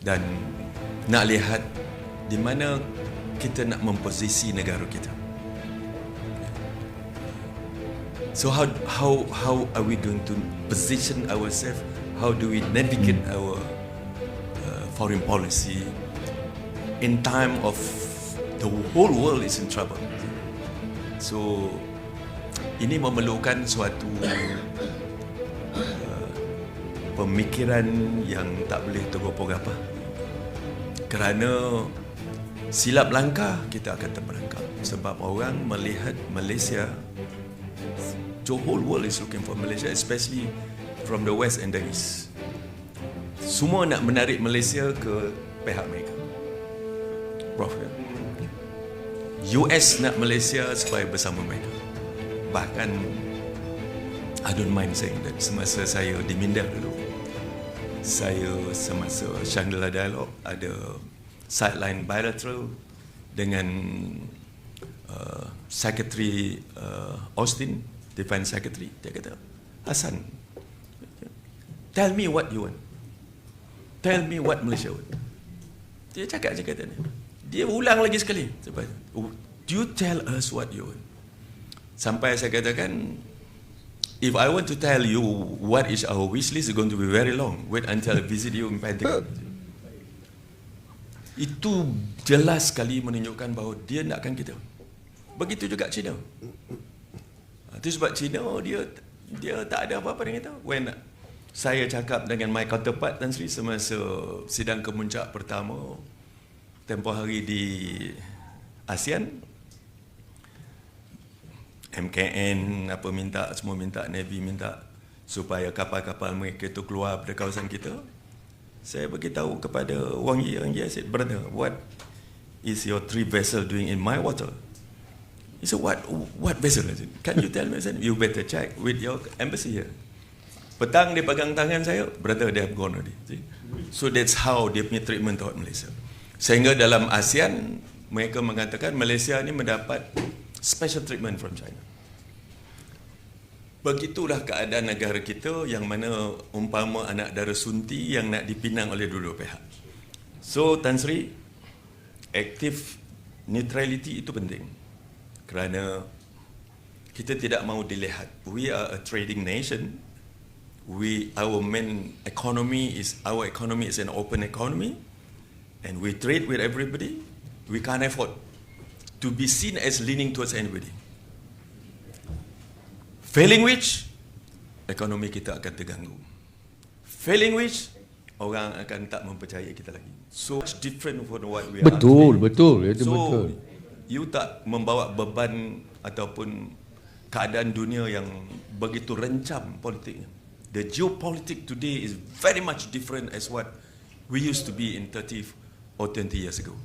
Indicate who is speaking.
Speaker 1: dan nak lihat di mana kita nak memposisi negara kita. So how are we going to position ourselves? How do we navigate our foreign policy in time of the whole world is in trouble? So ini memerlukan suatu pemikiran yang tak boleh tergopoh-gopoh. Kerana silap langkah kita akan terperangkap. Sebab orang melihat Malaysia, the whole world is looking for Malaysia, especially from the west and the east. Semua nak menarik Malaysia ke pihak mereka. Prof, ya? US nak Malaysia supaya bersama mereka. Bahkan I don't mind saying that, semasa saya di Minda dulu, saya semasa Shangri-La Dialogue ada sideline bilateral dengan Secretary Austin, Defense Secretary. Dia kata, Hassan, tell me what you want. Tell me what Malaysia want. Dia cakap je kata ni. Dia ulang lagi sekali. Do you tell us what you want? Sampai saya katakan, if I want to tell you what is our wish list, it's going to be very long. Wait until I visit you in Pentagon. Itu jelas sekali menunjukkan bahawa dia nakkan kita. Begitu juga China. Itu sebab China dia tak ada apa-apa dengan kita. When saya cakap dengan my counterpart Tan Sri semasa sidang kemuncak pertama tempoh hari di ASEAN, MKN apa minta, semua minta, Navy minta supaya kapal-kapal mereka itu keluar dari kawasan kita. Saya beritahu kepada Wang Yi, I said, brother, what is your 3 vessel doing in my water? He said, what vessel? I said, can you tell me? I said, you better check with your embassy here. Petang dia pegang tangan saya, brother, they have gone already. See? So that's how dia punya treatment toward Malaysia. Sehingga dalam ASEAN, mereka mengatakan Malaysia ni mendapat special treatment from China. Begitulah keadaan negara kita yang mana umpama anak dara sunti yang nak dipinang oleh dua-dua pihak. So Tan Sri, active neutrality itu penting. Kerana kita tidak mahu dilihat. We are a trading nation. Our main economy is an open economy, and we trade with everybody. We can't afford to be seen as leaning towards anybody. Failing which, ekonomi kita akan terganggu. Failing which, orang akan tak mempercayai kita lagi. So it's different from what we are.
Speaker 2: Betul, itu
Speaker 1: so,
Speaker 2: betul.
Speaker 1: You tak membawa beban ataupun keadaan dunia yang begitu rencam politiknya. The geopolitics today is very much different as what we used to be in 30 or 20 years ago.